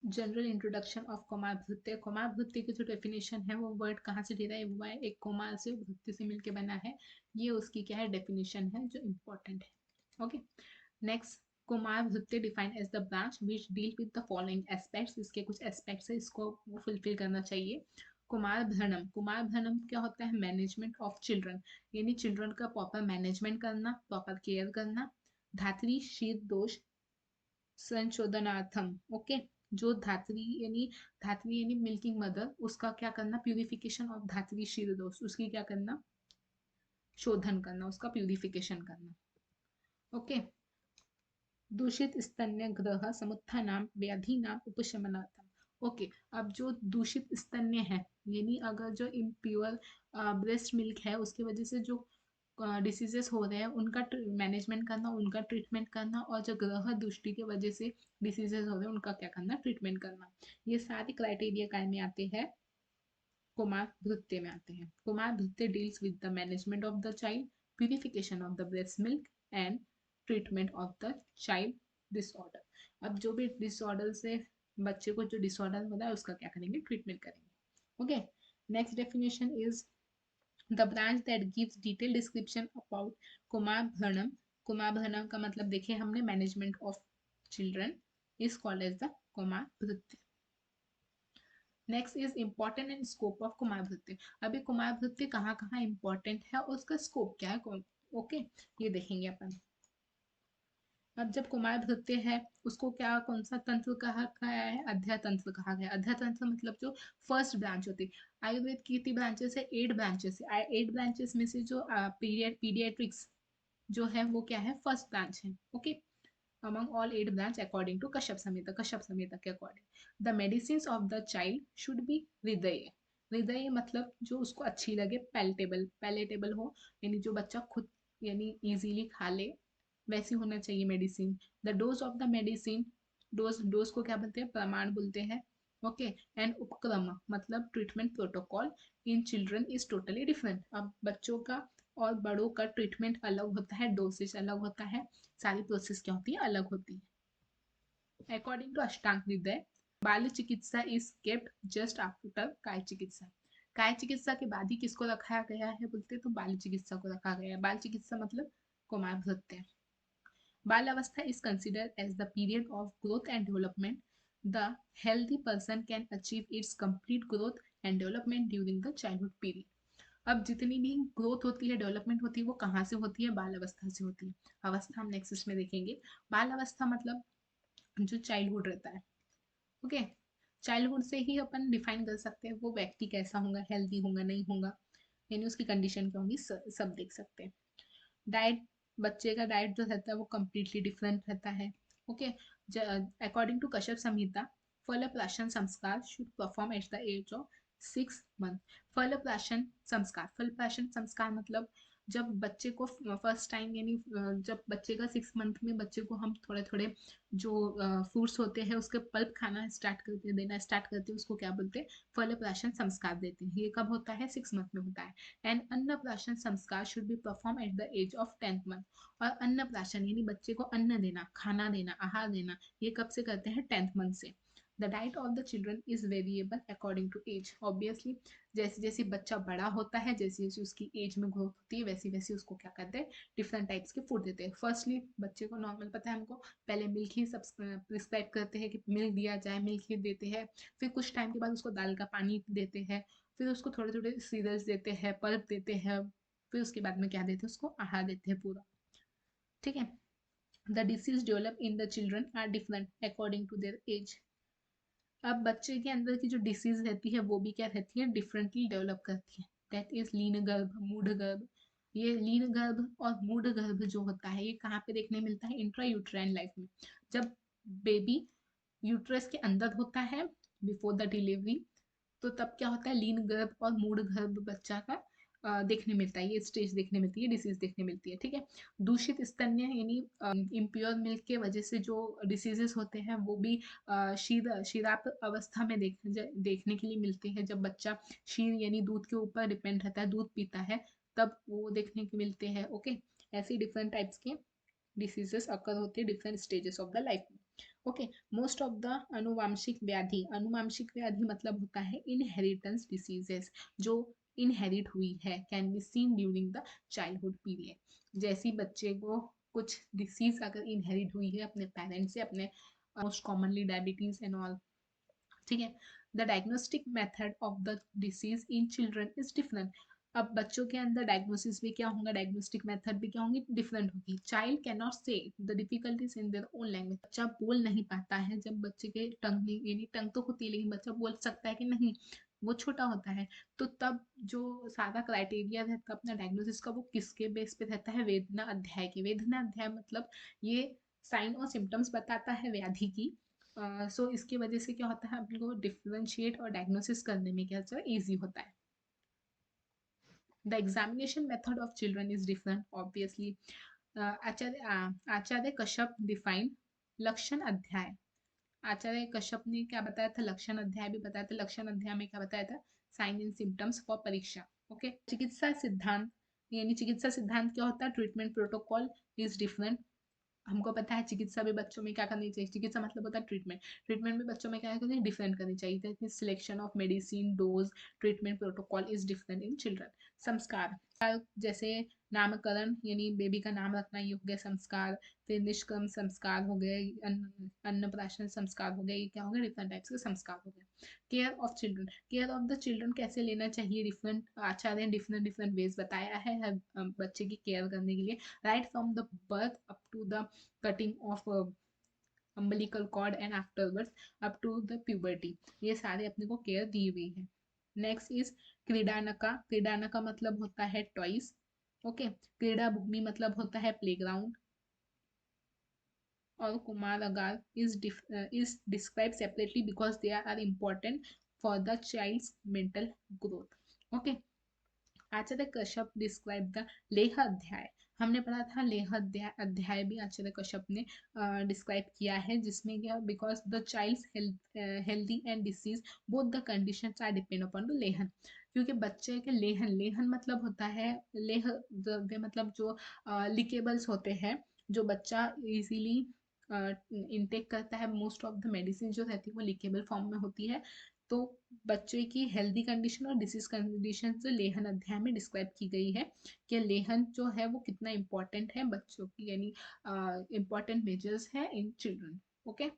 General introduction of Kumar Bhritya. Kumar Bhritya की जो definition है वो वर्ड कहाँ से डिराइव हुआ है, एक कुमार से भृत्य से मिलके बना है। ये उसकी क्या है, डेफिनेशन है जो इम्पोर्टेंट है। Okay, next, Kumar Bhritya defined as the branch which deal with the following aspects. इसके कुछ एस्पेक्ट्स है, इसको फुलफिल करना चाहिए। कुमार भरणम, कुमार भरणम क्या होता है, मैनेजमेंट ऑफ चिल्ड्रन, यानी चिल्ड्रन का प्रॉपर मैनेजमेंट करना, प्रॉपर केयर करना। धात्री शीत दोष संशोधनार्थम, ओके, जो धात्री यानी मिल्किंग मदर, उसका क्या करना, प्यूरिफिकेशन ऑफ धात्री शीर दोष, उसकी क्या करना, शोधन करना, उसका प्यूरिफिकेशन करना। ओके, दूषित स्तन्य ग्रह समुत्थानाम व्याधि नाम उपशमनार्थम। ओके, अब जो दूषित स्तन्य है, यानी अगर जो इम्प्योर ब्रेस्ट मिल्क है उसकी वजह से जो डिसीजेस हो रहे हैं उनका मैनेजमेंट करना, उनका ट्रीटमेंट करना, और जो ग्रह दृष्टि की वजह से डिसीजेस हो रहे हैं उनका क्या करना, ट्रीटमेंट करना। ये सारे क्राइटेरिया काय में आते हैं, कुमार भृत्य में आते हैं। Kumar Bhritya deals with the management of the child, purification of the breast milk and treatment of the child disorder. अब जो भी डिसऑर्डर से बच्चे को जो डिसऑर्डर हो रहा है उसका क्या करेंगे, ट्रीटमेंट करेंगे। Okay, next definition is the branch that gives detail description about कुमार भरणम। कुमार भरणम का मतलब देखिए हमने, management of children is called as the कुमार भृत्य। Next is important and scope of Kumar भृत्य। अभी कुमार भृत्य कहाँ कहाँ इंपॉर्टेंट है और उसका स्कोप क्या है, ओके, ये देखेंगे अपन। अब जब कुमार भृत्य है उसको क्या, कौन सा तंत्र कहा गया है, अध्याय तंत्र कहा गया है। अध्याय तंत्र मतलब जो फर्स्ट ब्रांच होती है। आयुर्वेद की कितनी ब्रांचेस है, 8 ब्रांचेस है। 8 ब्रांचेस में से जो पीडियाट्रिक्स जो है वो क्या है, फर्स्ट ब्रांच है। Okay, among all 8 branch according to Kashyap Samhita के according. The medicine of the child should be हृदय। हृदय मतलब जो उसको अच्छी लगे, पैलेटेबल, पैलेटेबल हो, यानी जो बच्चा खुद यानी इजीली खा ले, वैसी होना चाहिए medicine. The dose of the medicine, dose को क्या बोलते हैं, प्रमाण बोलते हैं। ओके, एंड उपक्रम मतलब treatment protocol in children is totally different. अब बच्चों का और बड़ों का ट्रीटमेंट अलग होता है, डोसेज अलग होता है, सारी प्रोसेस क्या होती है, अलग होती है। अकॉर्डिंग टू अष्टांग हृदय, बाल चिकित्सा इज केप्ट जस्ट आफ्टर काय चिकित्सा। काय चिकित्सा के बाद ही किसको रखा गया है बोलते तो बाल चिकित्सा को रखा गया है। बाल चिकित्सा मतलब कुमार भृत्य। बाल अवस्था is considered as the period of growth and development. The healthy person can achieve its complete growth and development during the childhood period. अब जितनी भी ग्रोथ होती है, डेवलपमेंट होती है, वो कहाँ से होती है, बाल अवस्था से होती है। अवस्था हम नेक्स्ट में देखेंगे। बाल अवस्था मतलब जो चाइल्डहुड रहता है। ओके, चाइल्डहुड से ही अपन डिफाइन कर सकते हैं वो व्यक्ति कैसा होगा, हेल्दी होगा नहीं होगा, यानी उसकी कंडीशन क्या होगी, सब देख सकते हैं। डाइट, बच्चे का डाइट जो रहता है वो कम्प्लीटली डिफरेंट रहता है। Okay, according to Kashyap Samhita, फलप्राशन संस्कार should perform at the age of 6 month. फलप्राशन संस्कार मतलब जब बच्चे को फर्स्ट टाइम, यानी जब बच्चे का 6 मंथ में बच्चे को हम थोड़े थोड़े जो फ्रूट्स होते हैं उसके पल्प खाना स्टार्ट करते, देना स्टार्ट करते हैं, उसको क्या बोलते हैं, फलप्राशन संस्कार देते हैं। ये कब होता है, 6 मंथ में होता है। And annaprashan sanskar should be perform at the age of 10th month. और अन्नप्राशन यानी बच्चे को अन्न देना, खाना देना, आहार देना, ये कब से करते हैं, 10th मंथ से। The diet of the children is variable according to age. Obviously जैसे जैसे बच्चा बड़ा होता है, जैसे जैसे उसकी एज में ग्रोथ होती है, वैसे वैसे उसको क्या करते हैं, डिफरेंट टाइप्स के फूड देते हैं। फर्स्टली बच्चे को नॉर्मल पता है हमको, पहले मिल्क ही सब प्रिस्क्राइब करते हैं कि मिल्क दिया जाए, मिल्क ही देते हैं। फिर कुछ टाइम के बाद उसको दाल का पानी देते हैं, फिर उसको थोड़े थोड़े सीरियल्स देते हैं, पल्प देते हैं, फिर उसके बाद में क्या देते हैं, उसको आहार देते हैं पूरा। ठीक है, the disease develop in the children are different according to their age. अब बच्चे के अंदर की जो डिसीज रहती है वो भी क्या रहती है, डिफरेंटली डेवलप करती है। दैट इज लीन गर्भ, मूढ़ गर्भ। ये लीन गर्भ और मूढ़ गर्भ जो होता है ये कहाँ पे देखने मिलता है, इंट्रा यूट्राइन लाइफ में। जब बेबी यूट्रस के अंदर होता है बिफोर द डिलीवरी, तो तब क्या होता है, लीन गर्भ और मूढ़ गर्भ बच्चा का देखने मिलता है, ये स्टेज देखने मिलती है, डिसीज देखने मिलती है। ठीक है, दूषित स्तन्य यानी इम्प्योर मिल्क के वजह से जो डिसीजेस होते हैं वो भी शीराप अवस्था में देखने के लिए मिलते हैं। जब बच्चा शीर यानी दूध के ऊपर डिपेंड रहता है, दूध पीता है, तब वो देखने को मिलते हैं। ओके, ऐसे डिफरेंट टाइप्स के डिसीजेस अकर होते हैं different stages of the life में। ओके, मोस्ट ऑफ द अनुवांशिक व्याधि, अनुवांशिक व्याधि मतलब होता है इनहेरिटेंस डिसीजेस जो इनहेरिट हुई है, can be seen during the childhood period. जैसी बच्चे को कुछ डिसीज अगर इनहेरिट हुई है अपने पेरेंट्स से, अपने most commonly diabetes and all, ठीक है। The diagnostic method of the disease in children is different. अब बच्चों के अंदर डायग्नोसिस भी क्या होगा, डायग्नोस्टिक मेथड भी क्या होंगी, डिफरेंट होगी। चाइल्ड कैन नॉट से the difficulties in their own language, बच्चा बोल नहीं पाता है जब बच्चे के टंग नहीं, यानी टंग तो होती है लेकिन बच्चा बोल सकता है कि नहीं, वो छोटा होता है। तो तब जो सारा क्राइटेरिया रहता है अपना डायग्नोसिस का, वो किसके बेस पे रहता है, वेदना अध्याय के। वेदना अध्याय मतलब ये साइन और सिम्टम्स बताता है व्याधि की। सो इसकी वजह से क्या होता है, अपने को डिफ्रेंशिएट और डायग्नोसिस करने में क्या होता है, ईजी होता है। The examination method of children is different obviously. Acharya Kashyap define लक्षण अध्याय। आचार्य कश्यप ने क्या बताया था, लक्षण अध्याय भी बताया था। लक्षण अध्याय में क्या बताया था, साइन एंड सिम्टम्स फॉर परीक्षा। ओके, चिकित्सा सिद्धांत, यानी चिकित्सा सिद्धांत क्या होता है, ट्रीटमेंट प्रोटोकॉल इज डिफरेंट। हमको पता है चिकित्सा भी बच्चों में क्या करनी चाहिए, चिकित्सा मतलब होता है ट्रीटमेंट, ट्रीटमेंट में बच्चों में क्या करनी चाहिए, डिफरेंट करनी चाहिए। Selection of medicine, dose, treatment protocol is different in children. संस्कार, जैसे नामकरण यानी बेबी का नाम रखना, ये हो गया संस्कार। फिर निष्क्रम संस्कार हो गए, अन्नप्राशन संस्कार हो गए, ये क्या हो गया, डिफरेंट टाइप्स के संस्कार हो गए। Care of children, care of the children कैसे लेना चाहिए, डिफरेंट आचार्य डिफरेंट डिफरेंट वेज बताया है हर बच्चे की केयर करने के लिए। Right from the birth up to the cutting of umbilical cord and afterwards up to the puberty, ये सारे अपने को केयर दी हुई है। नेक्स्ट इज क्रीडानका, क्रीडानका मतलब होता है टॉयज। ओके, क्रीड़ा भूमि मतलब होता है प्लेग्राउंड। और कुमारागार is described separately because they are important for the child's mental growth. Okay, Acharya Kashyap describe the Leh अध्याय। हमने पढ़ा था लेह अध्याय, अध्याय भी आचार्य कश्यप ने डिस्क्राइब किया है, जिसमें क्या, because the child's healthy and disease both the conditions are depend upon the लेहन। क्योंकि बच्चे के लेहन, लेहन मतलब होता है, लेह द्रव्य मतलब जो लिकेबल्स होते हैं, जो बच्चा इजीली इनटेक करता है। मोस्ट ऑफ द मेडिसिन जो रहती है वो लिकेबल फॉर्म में होती है। तो बच्चे की हेल्दी कंडीशन और डिसीज कंडीशन जो लेहन अध्याय में डिस्क्राइब की गई है, कि लेहन जो है वो कितना इम्पोर्टेंट है बच्चों की, यानी इम्पोर्टेंट मेजर्स है इन चिल्ड्रन। ओके,